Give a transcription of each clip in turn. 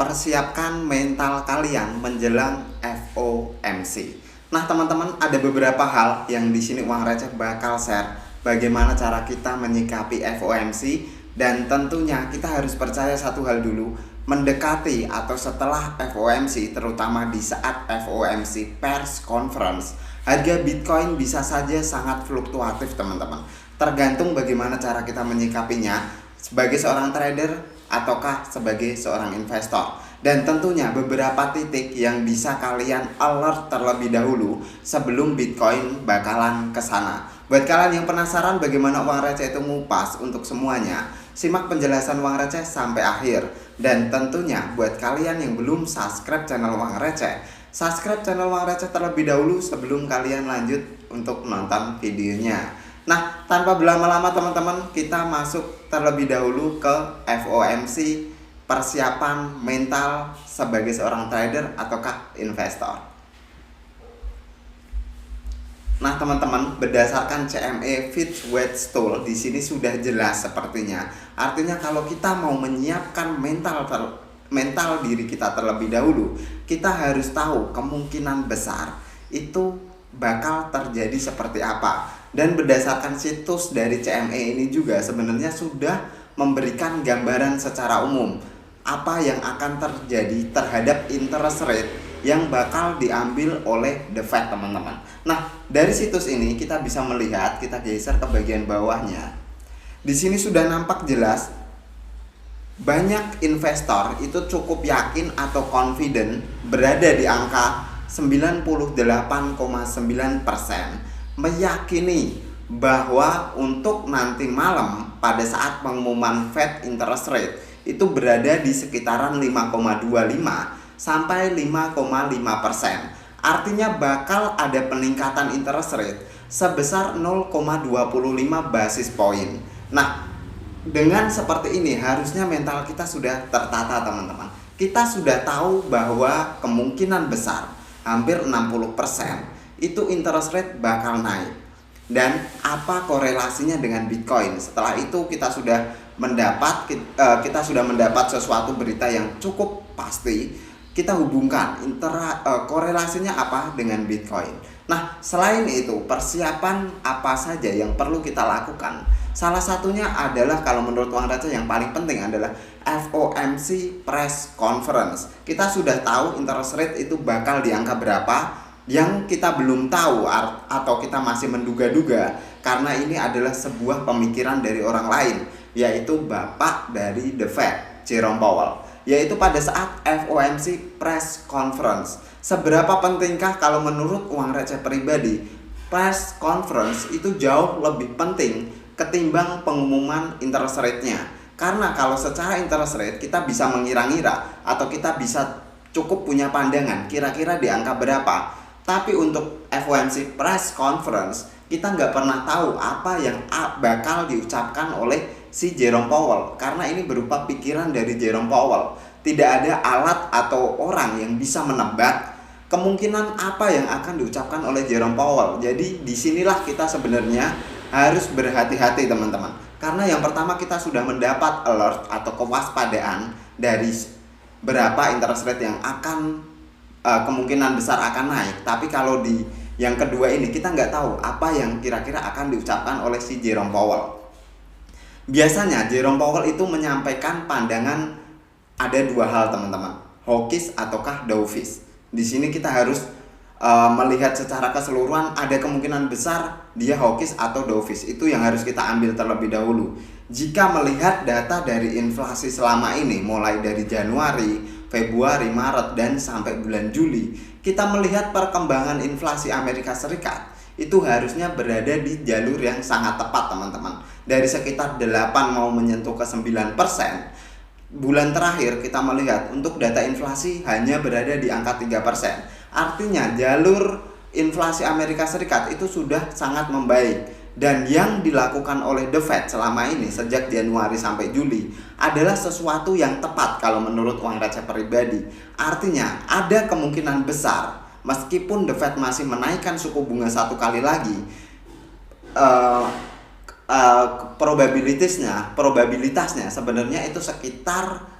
Persiapkan mental kalian menjelang FOMC. Nah, teman-teman, ada beberapa hal yang di sini Uang Receh bakal share bagaimana cara kita menyikapi FOMC, dan tentunya kita harus percaya satu hal dulu, mendekati atau setelah FOMC, terutama di saat FOMC Press Conference, harga Bitcoin bisa saja sangat fluktuatif, teman-teman. Tergantung bagaimana cara kita menyikapinya sebagai seorang trader ataukah sebagai seorang investor. Dan tentunya beberapa titik yang bisa kalian alert terlebih dahulu sebelum Bitcoin bakalan kesana. Buat kalian yang penasaran bagaimana Uang Receh itu ngupas untuk semuanya, simak penjelasan Uang Receh sampai akhir. Dan tentunya buat kalian yang belum subscribe channel Uang Receh, subscribe channel Uang Receh terlebih dahulu sebelum kalian lanjut untuk nonton videonya. Nah, tanpa berlama-lama teman-teman, kita masuk terlebih dahulu ke FOMC, persiapan mental sebagai seorang trader ataukah investor. Nah, teman-teman, berdasarkan CME Fitch Wedge Tool di sini sudah jelas sepertinya. Artinya kalau kita mau menyiapkan mental diri kita terlebih dahulu, kita harus tahu kemungkinan besar itu bakal terjadi seperti apa. Dan berdasarkan situs dari CME ini juga sebenarnya sudah memberikan gambaran secara umum apa yang akan terjadi terhadap interest rate yang bakal diambil oleh The Fed, teman-teman. Nah, dari situs ini kita bisa melihat, kita geser ke bagian bawahnya. Di sini sudah nampak jelas banyak investor itu cukup yakin atau confident berada di angka 98,9%, meyakini bahwa untuk nanti malam pada saat pengumuman Fed interest rate itu berada di sekitaran 5,25 sampai 5,5%. Artinya bakal ada peningkatan interest rate sebesar 0,25 basis point. Nah, dengan seperti ini harusnya mental kita sudah tertata, teman-teman. Kita sudah tahu bahwa kemungkinan besar hampir 60% itu interest rate bakal naik. Dan apa korelasinya dengan Bitcoin? Setelah itu kita sudah mendapat sesuatu berita yang cukup pasti. Kita hubungkan korelasinya apa dengan Bitcoin. Nah, selain itu, persiapan apa saja yang perlu kita lakukan? Salah satunya adalah, kalau menurut Uang Receh yang paling penting adalah FOMC Press Conference. Kita sudah tahu interest rate itu bakal di angka berapa. Yang kita belum tahu atau kita masih menduga-duga, karena ini adalah sebuah pemikiran dari orang lain, yaitu Bapak dari The Fed, Jerome Powell, yaitu pada saat FOMC Press Conference. Seberapa pentingkah kalau menurut Uang Receh pribadi, Press Conference itu jauh lebih penting ketimbang pengumuman interest rate-nya. Karena kalau secara interest rate kita bisa mengira-ngira atau kita bisa cukup punya pandangan kira-kira di angka berapa. Tapi untuk FOMC Press Conference kita nggak pernah tahu apa yang bakal diucapkan oleh si Jerome Powell, karena ini berupa pikiran dari Jerome Powell. Tidak ada alat atau orang yang bisa menebak kemungkinan apa yang akan diucapkan oleh Jerome Powell. Jadi disinilah kita sebenarnya harus berhati-hati, teman-teman. Karena yang pertama, kita sudah mendapat alert atau kewaspadaan dari berapa interest rate yang akan kemungkinan besar akan naik. Tapi kalau di yang kedua ini kita nggak tahu apa yang kira-kira akan diucapkan oleh si Jerome Powell. Biasanya Jerome Powell itu menyampaikan pandangan ada dua hal, teman-teman, hawkish ataukah dovish. Di sini kita harus melihat secara keseluruhan, ada kemungkinan besar dia hawkish atau dovish. Itu yang harus kita ambil terlebih dahulu. Jika melihat data dari inflasi selama ini, mulai dari Januari, Februari, Maret, dan sampai bulan Juli, kita melihat perkembangan inflasi Amerika Serikat itu harusnya berada di jalur yang sangat tepat, teman-teman. Dari sekitar 8 mau menyentuh ke 9%, bulan terakhir kita melihat untuk data inflasi hanya berada di angka 3%. Artinya jalur inflasi Amerika Serikat itu sudah sangat membaik. Dan yang dilakukan oleh The Fed selama ini sejak Januari sampai Juli adalah sesuatu yang tepat kalau menurut Uang Receh pribadi. Artinya ada kemungkinan besar meskipun The Fed masih menaikkan suku bunga satu kali lagi, probabilitasnya sebenarnya itu sekitar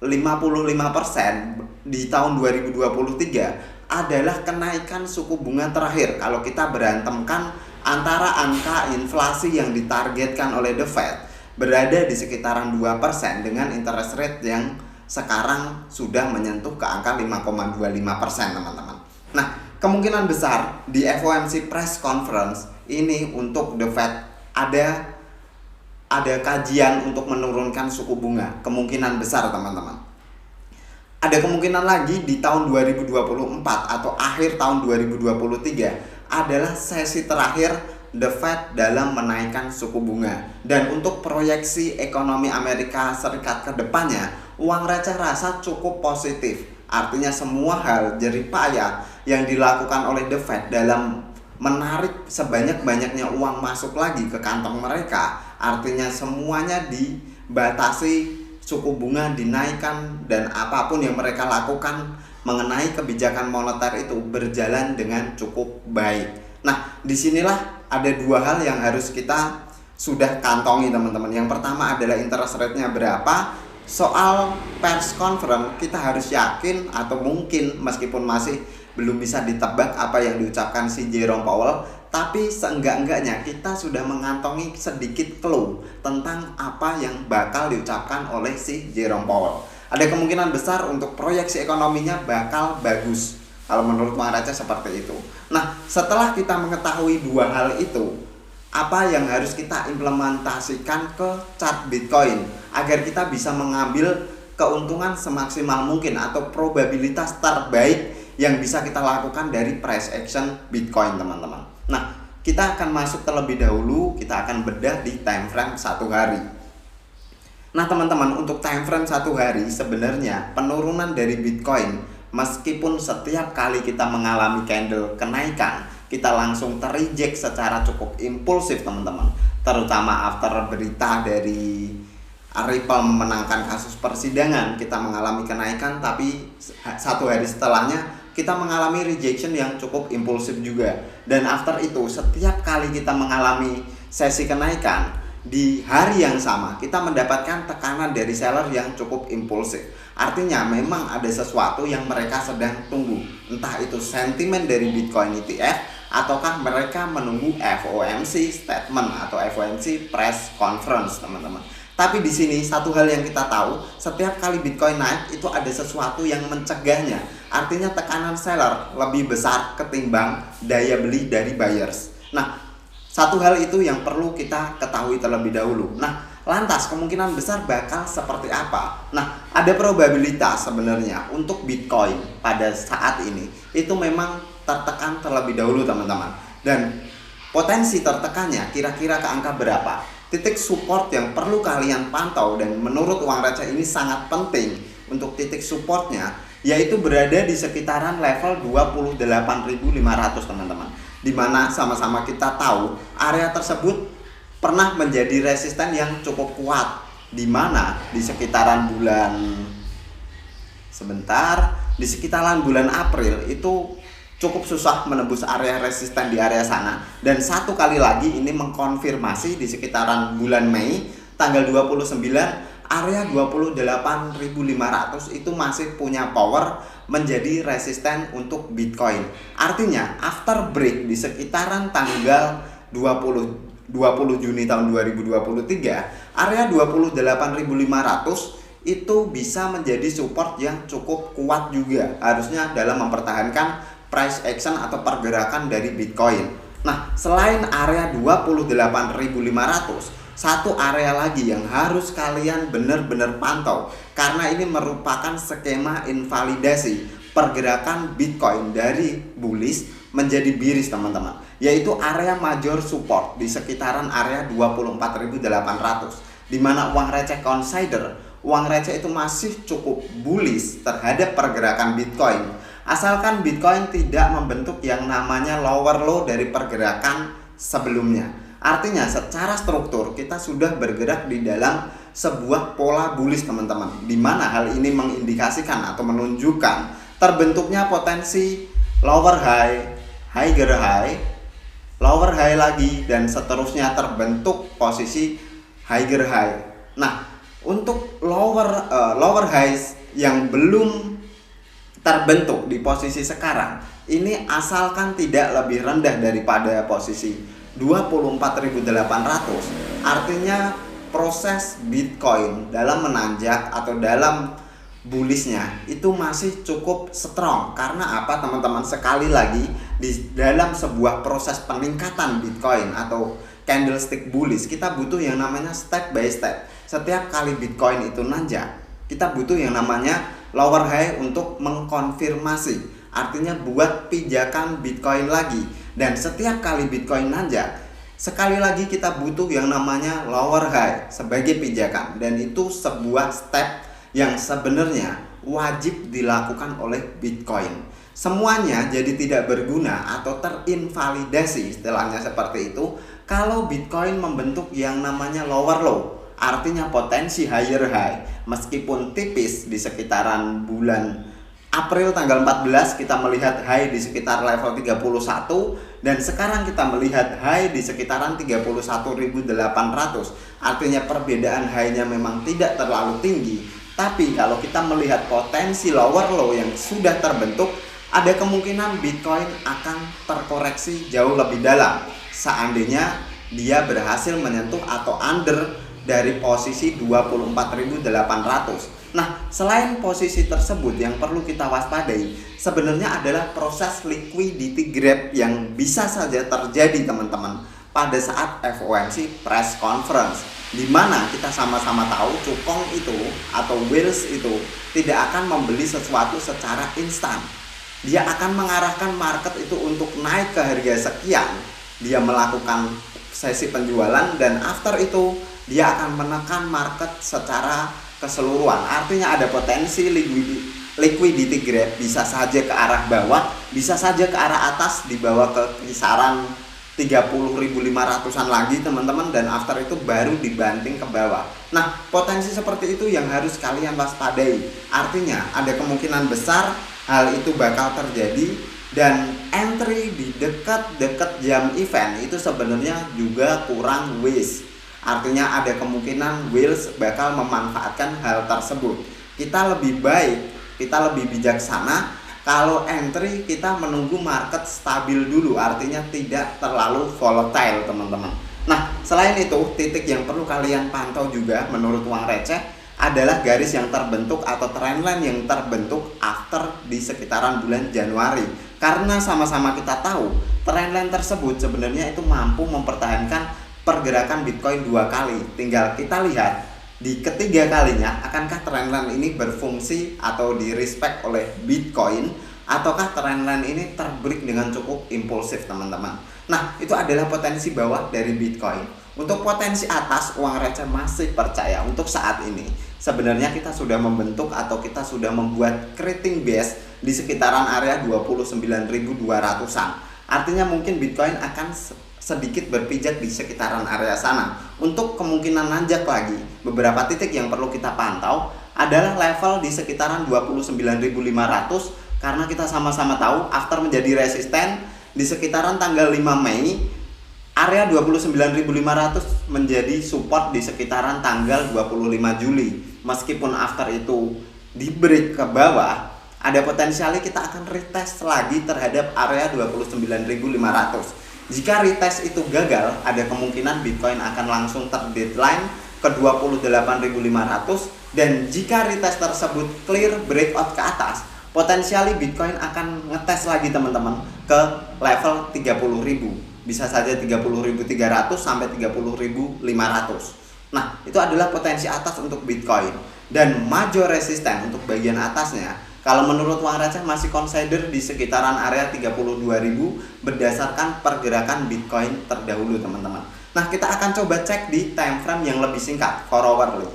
55% di tahun 2023 adalah kenaikan suku bunga terakhir. Kalau kita berantemkan antara angka inflasi yang ditargetkan oleh The Fed berada di sekitaran 2% dengan interest rate yang sekarang sudah menyentuh ke angka 5,25%, teman-teman. Nah, kemungkinan besar di FOMC press conference ini untuk The Fed ada kajian untuk menurunkan suku bunga. Kemungkinan besar, teman-teman. Ada kemungkinan lagi di tahun 2024 atau akhir tahun 2023 adalah sesi terakhir The Fed dalam menaikkan suku bunga. Dan untuk proyeksi ekonomi Amerika Serikat ke depannya, uang receh rasa cukup positif. Artinya semua hal jeripaya yang dilakukan oleh The Fed dalam menarik sebanyak-banyaknya uang masuk lagi ke kantong mereka, artinya semuanya dibatasi, suku bunga dinaikkan, dan apapun yang mereka lakukan mengenai kebijakan moneter itu berjalan dengan cukup baik. Nah, disinilah ada dua hal yang harus kita sudah kantongi, teman-teman. Yang pertama adalah interest rate-nya berapa. Soal press conference kita harus yakin, atau mungkin meskipun masih belum bisa ditebak apa yang diucapkan si Jerome Powell, tapi seenggak-enggaknya kita sudah mengantongi sedikit clue tentang apa yang bakal diucapkan oleh si Jerome Powell. Ada kemungkinan besar untuk proyeksi ekonominya bakal bagus kalau menurut Bang Receh seperti itu. Nah, setelah kita mengetahui dua hal itu, apa yang harus kita implementasikan ke chart Bitcoin agar kita bisa mengambil keuntungan semaksimal mungkin atau probabilitas terbaik yang bisa kita lakukan dari price action Bitcoin, teman-teman. Nah, kita akan masuk terlebih dahulu, kita akan bedah di time frame 1 hari. Nah, teman-teman, untuk time frame 1 hari sebenarnya penurunan dari Bitcoin, meskipun setiap kali kita mengalami candle kenaikan, kita langsung terreject secara cukup impulsif, teman-teman. Terutama after berita dari Ripple memenangkan kasus persidangan, kita mengalami kenaikan, tapi 1 hari setelahnya kita mengalami rejection yang cukup impulsif juga. Dan after itu, setiap kali kita mengalami sesi kenaikan, di hari yang sama kita mendapatkan tekanan dari seller yang cukup impulsif. Artinya memang ada sesuatu yang mereka sedang tunggu. Entah itu sentimen dari Bitcoin ETF, ataukah mereka menunggu FOMC statement atau FOMC press conference, teman-teman. Tapi di sini satu hal yang kita tahu, setiap kali Bitcoin naik itu ada sesuatu yang mencegahnya. Artinya tekanan seller lebih besar ketimbang daya beli dari buyers. Nah, satu hal itu yang perlu kita ketahui terlebih dahulu. Nah, lantas kemungkinan besar bakal seperti apa? Nah, ada probabilitas sebenarnya untuk Bitcoin pada saat ini itu memang tertekan terlebih dahulu, teman-teman. Dan potensi tertekannya kira-kira ke angka berapa? Titik support yang perlu kalian pantau dan menurut Uang Receh ini sangat penting untuk titik supportnya, yaitu berada di sekitaran level 28.500, teman-teman. Dimana sama-sama kita tahu area tersebut pernah menjadi resisten yang cukup kuat, dimana di sekitaran bulan April itu cukup susah menembus area resisten di area sana. Dan satu kali lagi ini mengkonfirmasi di sekitaran bulan Mei tanggal 29, area 28.500 itu masih punya power menjadi resisten untuk Bitcoin. Artinya after break di sekitaran tanggal 20 Juni tahun 2023, area 28.500 itu bisa menjadi support yang cukup kuat juga, harusnya dalam mempertahankan price action atau pergerakan dari Bitcoin. Nah, selain area 28.500, satu area lagi yang harus kalian benar-benar pantau, karena ini merupakan skema invalidasi pergerakan Bitcoin dari bullish menjadi bearish, teman-teman, yaitu area major support di sekitaran area 24.800, di mana Uang Receh consider Uang Receh itu masih cukup bullish terhadap pergerakan Bitcoin, asalkan Bitcoin tidak membentuk yang namanya lower low dari pergerakan sebelumnya. Artinya secara struktur kita sudah bergerak di dalam sebuah pola bullish, teman-teman, di mana hal ini mengindikasikan atau menunjukkan terbentuknya potensi lower high, higher high, lower high lagi, dan seterusnya terbentuk posisi higher high. Nah, Untuk lower highs yang belum terbentuk di posisi sekarang, ini asalkan tidak lebih rendah daripada posisi 24.800, artinya proses Bitcoin dalam menanjak atau dalam bullishnya itu masih cukup strong. Karena apa teman-teman? Sekali lagi, di dalam sebuah proses peningkatan Bitcoin atau candlestick bullish, kita butuh yang namanya step by step. Setiap kali Bitcoin itu nanjak, kita butuh yang namanya lower high untuk mengkonfirmasi, artinya buat pijakan Bitcoin lagi. Dan setiap kali Bitcoin nanjak, sekali lagi kita butuh yang namanya lower high sebagai pijakan. Dan itu sebuah step yang sebenarnya wajib dilakukan oleh Bitcoin. Semuanya jadi tidak berguna atau terinvalidasi, istilahnya seperti itu, kalau Bitcoin membentuk yang namanya lower low, artinya potensi higher high. Meskipun tipis di sekitaran bulan April tanggal 14 kita melihat high di sekitar level 31, dan sekarang kita melihat high di sekitaran 31.800. Artinya perbedaan high-nya memang tidak terlalu tinggi, tapi kalau kita melihat potensi lower low yang sudah terbentuk, ada kemungkinan Bitcoin akan terkoreksi jauh lebih dalam seandainya dia berhasil menyentuh atau under dari posisi 24.800. Nah, selain posisi tersebut yang perlu kita waspadai sebenarnya adalah proses liquidity grab yang bisa saja terjadi teman-teman pada saat FOMC press conference, di mana kita sama-sama tahu cukong itu atau whales itu tidak akan membeli sesuatu secara instan. Dia akan mengarahkan market itu untuk naik ke harga sekian, dia melakukan sesi penjualan, dan after itu dia akan menekan market secara keseluruhan. Artinya ada potensi liquidity grab, bisa saja ke arah bawah, bisa saja ke arah atas, dibawa ke kisaran 30.500-an lagi teman-teman, dan after itu baru dibanting ke bawah. Nah, potensi seperti itu yang harus kalian waspadai. Artinya ada kemungkinan besar hal itu bakal terjadi, dan entry di dekat-dekat jam event itu sebenarnya juga kurang wise. Artinya ada kemungkinan whales bakal memanfaatkan hal tersebut. Kita lebih baik, kita lebih bijaksana kalau entry kita menunggu market stabil dulu, artinya tidak terlalu volatile teman-teman. Nah, selain itu titik yang perlu kalian pantau juga menurut uang receh adalah garis yang terbentuk atau trendline yang terbentuk after di sekitaran bulan Januari. Karena sama-sama kita tahu trendline tersebut sebenarnya itu mampu mempertahankan pergerakan Bitcoin 2 kali. Tinggal kita lihat di ketiga kalinya akankah trendline ini berfungsi atau di respect oleh Bitcoin, ataukah trendline ini terbreak dengan cukup impulsif teman-teman. Nah, itu adalah potensi bawah dari Bitcoin. Untuk potensi atas, uang receh masih percaya untuk saat ini sebenarnya kita sudah membentuk atau kita sudah membuat creating base di sekitaran area 29.200-an. Artinya mungkin Bitcoin akan sedikit berpijak di sekitaran area sana. Untuk kemungkinan nanjak lagi, beberapa titik yang perlu kita pantau adalah level di sekitaran 29.500, karena kita sama-sama tahu after menjadi resisten di sekitaran tanggal 5 Mei area 29.500 menjadi support di sekitaran tanggal 25 Juli. Meskipun after itu di break ke bawah, ada potensialnya kita akan retest lagi terhadap area 29.500. Jika retest itu gagal, ada kemungkinan Bitcoin akan langsung terdeadline ke 28.500, dan jika retest tersebut clear breakout ke atas, potensialnya Bitcoin akan ngetes lagi teman-teman ke level 30.000. Bisa saja 30.300 sampai 30.500. Nah, itu adalah potensi atas untuk Bitcoin. Dan major resisten untuk bagian atasnya, kalau menurut uang receh masih consider di sekitaran area 32.000 berdasarkan pergerakan Bitcoin terdahulu teman-teman. Nah, kita akan coba cek di time frame yang lebih singkat, 4 hourly.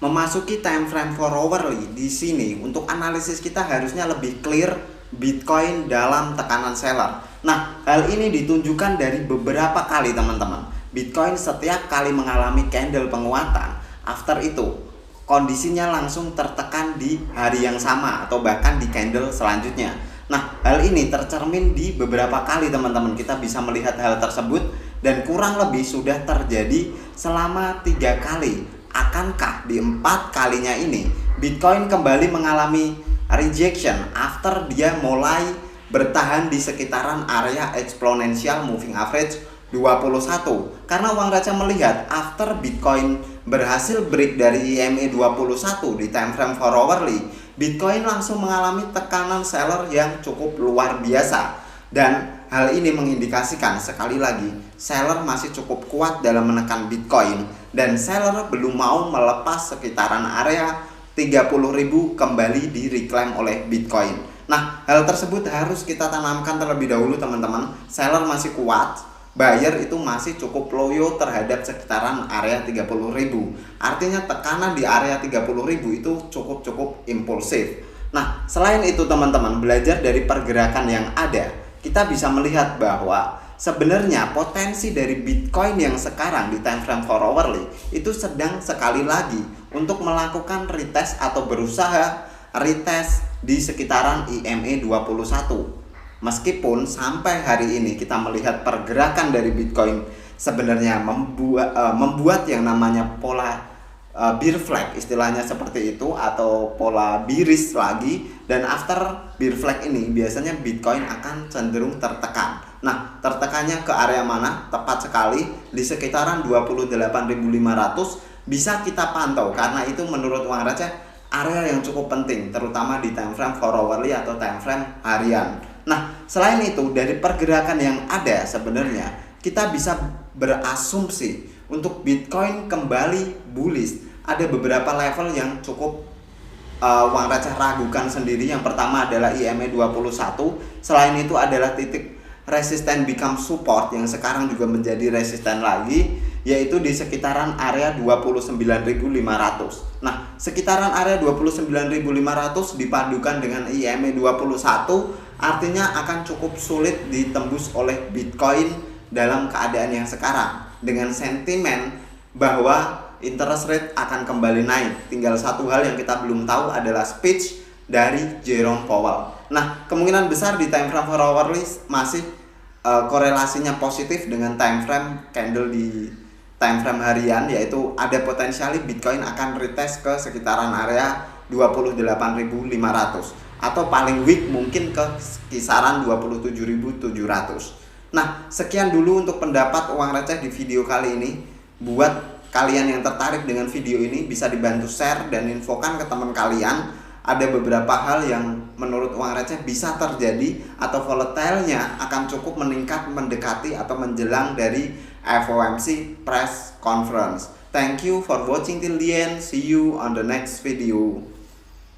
Memasuki time frame 4 hourly di sini untuk analisis kita harusnya lebih clear Bitcoin dalam tekanan seller. Nah, hal ini ditunjukkan dari beberapa kali teman-teman. Bitcoin setiap kali mengalami candle penguatan, after itu kondisinya langsung tertekan di hari yang sama atau bahkan di candle selanjutnya. Nah, hal ini tercermin di beberapa kali teman-teman. Kita bisa melihat hal tersebut dan kurang lebih sudah terjadi selama 3 kali. Akankah di 4 kalinya ini Bitcoin kembali mengalami rejection after dia mulai bertahan di sekitaran area exponential moving average 21? Karena uang receh melihat after Bitcoin berhasil break dari EMA 21 di time frame 4 hourly, Bitcoin langsung mengalami tekanan seller yang cukup luar biasa. Dan hal ini mengindikasikan sekali lagi seller masih cukup kuat dalam menekan Bitcoin, dan seller belum mau melepas sekitaran area 30.000 kembali di reclaim oleh Bitcoin. Nah, hal tersebut harus kita tanamkan terlebih dahulu teman-teman. Seller masih kuat, buyer itu masih cukup loyo terhadap sekitaran area 30.000. Artinya tekanan di area 30.000 itu cukup impulsif. Nah, selain itu teman-teman, belajar dari pergerakan yang ada, kita bisa melihat bahwa sebenarnya potensi dari Bitcoin yang sekarang di time frame 4 hourly itu sedang sekali lagi untuk melakukan retest atau berusaha retest di sekitaran EMA 21. Meskipun sampai hari ini kita melihat pergerakan dari Bitcoin sebenarnya membuat yang namanya pola bear flag, istilahnya seperti itu, atau pola bearish lagi, dan after bear flag ini biasanya Bitcoin akan cenderung tertekan. Nah, tertekannya ke area mana? Tepat sekali di sekitaran 28.500 bisa kita pantau, karena itu menurut uang receh area yang cukup penting, terutama di time frame 4 hourly atau time frame harian. Nah, selain itu dari pergerakan yang ada sebenarnya kita bisa berasumsi untuk Bitcoin kembali bullish. Ada beberapa level yang cukup uang receh ragukan sendiri. Yang pertama adalah EMA 21. Selain itu adalah titik resisten become support yang sekarang juga menjadi resisten lagi, yaitu di sekitaran area 29.500. Nah, sekitaran area 29.500 dipadukan dengan EMA 21 artinya akan cukup sulit ditembus oleh Bitcoin dalam keadaan yang sekarang, dengan sentimen bahwa interest rate akan kembali naik. Tinggal satu hal yang kita belum tahu adalah speech dari Jerome Powell. Nah, kemungkinan besar di time frame 4 hourly masih korelasinya positif dengan time frame candle di time frame harian, yaitu ada potensial Bitcoin akan retest ke sekitaran area 28.500 atau paling weak mungkin ke kisaran 27.700. Nah, sekian dulu untuk pendapat uang receh di video kali ini. Buat kalian yang tertarik dengan video ini, bisa dibantu share dan infokan ke teman kalian. Ada beberapa hal yang menurut uang receh bisa terjadi atau volatilenya akan cukup meningkat mendekati atau menjelang dari FOMC press conference. Thank you for watching till the end. See you on the next video.